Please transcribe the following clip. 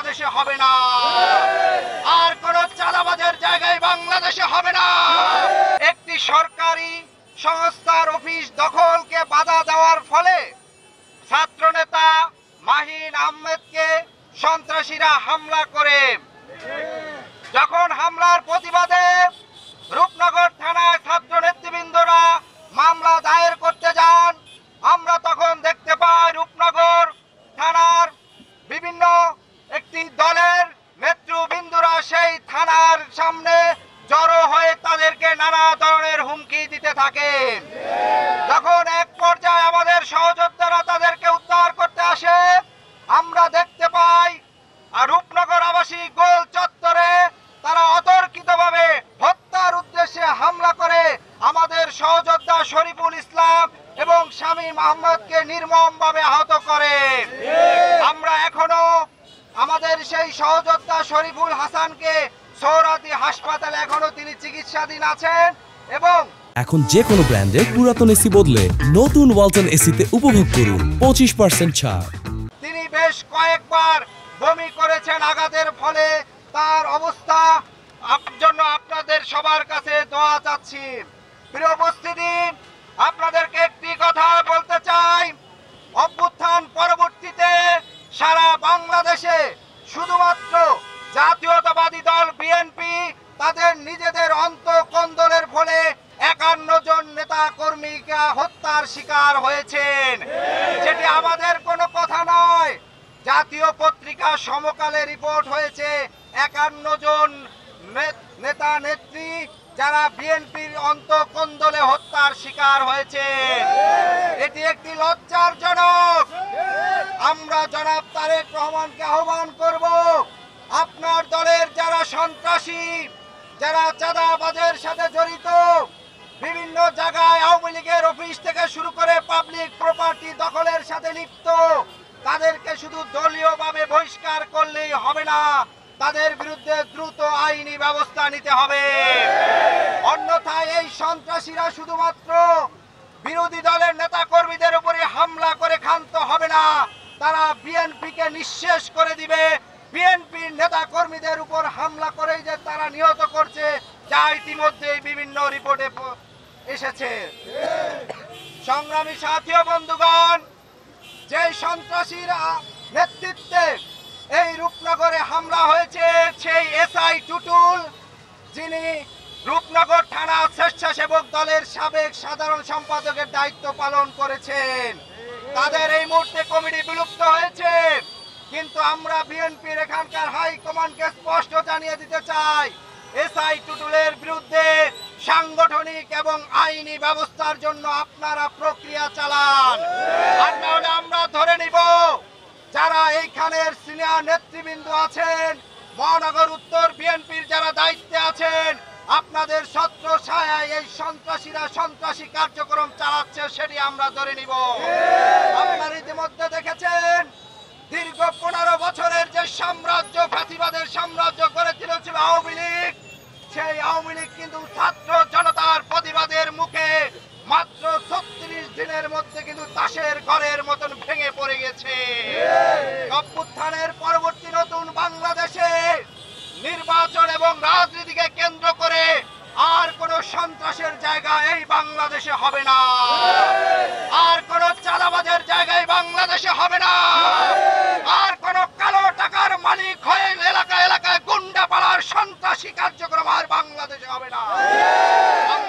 বাংলাদেশে হবে না, আর কোন চাঁদাবাজের জায়গায় বাংলাদেশে হবে না। একটি সরকারি সংস্থার অফিস দখলকে বাধা দেওয়ার ফলে ছাত্রনেতা মাহিন আহমেদকে সন্ত্রাসীরা হামলা করে। যখন হামলার প্রতিবাদে রূপনগর থানায় ছাত্র নেতৃবৃন্দরা মামলা দায়ের করতে যান, আমরা তখন দেখতে পাই রূপনগর থানার বিভিন্ন একটি দলের নেতৃবৃন্দরা সেই থানার সামনে জড়ো হয়ে তাদেরকে নানা ধরনের হুমকি দিতে থাকেন। যখন এক পর্যায়ে আমাদের সহযোদ্ধারা তাদেরকে উদ্ধার করতে আসে, আমরা দেখতে পাই আর রূপনগর আবাসিক গোল চত্বরে তারা অতর্কিতভাবে হত্যার উদ্দেশ্যে হামলা করে আমাদের সহযোদ্ধা শরীফুল ইসলাম এবং শামীম আহমদকে নির্মমভাবে আহত করে। আমরা এখনো আমাদের সেই সহযোদ্ধা শরীফুল হাসানকে সোহরাওয়ার্দী হাসপাতালে এখনো তিনি চিকিৎসাধীন আছেন। এবং এখন যে কোনো ব্র্যান্ডের পুরাতন এসি বদলে নতুন ওয়ালটন এসিতে উপভোগ করুন 25% ছাড়। তিনি বেশ কয়েকবার বমি করেছেন আঘাতের ফলে, তার অবস্থা জন্য আপনাদের সবার কাছে দোয়া চাচ্ছি। প্রিয় উপস্থিতি, আপনাদেরকে একটি কথা বলতে চাই, অভ্যুত্থান পরবর্তীতে সারা বাংলাদেশে শুধুমাত্র জাতীয়তাবাদী দল বিএনপি তাদের নিজেদের অন্তঃকন্দলের ফলে 51 জন নেতা কর্মীকে হত্যার শিকার হয়েছেন, যেটি আমাদের কোনো কথা নয়। জাতীয় পত্রিকা সমকালে রিপোর্ট হয়েছে 51 জন নেতা নেত্রী যারা বিএনপির অন্তঃকন্দলে হত্যার শিকার হয়েছে। এটি একটি লজ্জাজনক। আমরা জনাব তারেক রহমানকে আহ্বান করব, আপনার দলের যারা সন্ত্রাসী, যারা চাঁদাবাজের সাথে জড়িত, বিভিন্ন জায়গায় আওয়ামী লীগের অফিস থেকে শুরু করে পাবলিক প্রপার্টি দখলের সাথে লিপ্ত, তাদেরকে শুধু দলীয়ভাবে বহিষ্কার করলেই হবে না, তাদের বিরুদ্ধে দ্রুত আইনি ব্যবস্থা নিতে হবে। অন্যথায় এই সন্ত্রাসীরা শুধুমাত্র বিরোধী দলের নেতা কর্মীদের উপরে হামলা করে ক্ষান্ত হবে না, তারা বিএনপিকে নিঃশেষ করে দিবে। বিএনপির নেতা কর্মীদের উপর হামলা করে যে তারা নিহত করছে, যা ইতিমধ্যে বিভিন্ন রিপোর্টে এসেছে। সংগ্রামী সাথী ও বন্ধুগণ, যে সন্ত্রাসীর নেতৃত্বে এই রূপনগরে হামলা হয়েছে, সেই এসআই টুটুল, যিনি রূপনগর থানা স্বেচ্ছাসেবক দলের সাবেক সাধারণ সম্পাদকের দায়িত্ব পালন করেছেন, তাদের এই মুহূর্তে কমিটি বিলুপ্ত হয়েছে। কিন্তু আমরা বিএনপির এখানকার হাইকমান্ডকে স্পষ্ট জানিয়ে দিতে চাই, এসআই টুটুলের বিরুদ্ধে সাংগঠনিক এবং আইনি ব্যবস্থার জন্য আপনারা প্রক্রিয়া চালান। আর নাহলে আমরা ধরে নিব যারা এইখানের সিনিয়র নেতৃবৃন্দ আছেন, মহানগর উত্তর বিএনপির যারা দায়িত্বে আছেন, আপনাদের ছত্র ছায়ায় এই সন্ত্রাসীরা সন্ত্রাসী কার্যক্রম চালাচ্ছে, সেটি আমরা ধরে নিব। আপনারা ইতিমধ্যে দেখেছেন দীর্ঘ 15 বছরের যে সাম্রাজ্য, ফাঁসিবাদের সাম্রাজ্য গড়ে তুলেছিল আওয়ামী লীগ, সেই আওয়ামী লীগ কিন্তু ছাত্র জনতার প্রতিবাদের মুখে মাত্র 36 দিনের মধ্যে কিন্তু তাসের ঘরের মতন ভেঙে পড়ে গেছে। অভ্যুত্থানের পরবর্তী নতুন বাংলাদেশে নির্বাচন এবং রাজনীতিকে কেন্দ্র করে আর কোন সন্ত্রাসের জায়গা এই বাংলাদেশে হবে না, আর কোন চাঁদাবাজের জায়গায় বাংলাদেশে হবে না, আর কোন কালো টাকার মালিক হয়ে এলাকায় এলাকায় গুন্ডা পাড়ার সন্ত্রাসী কার্যক্রম আর বাংলাদেশে হবে না।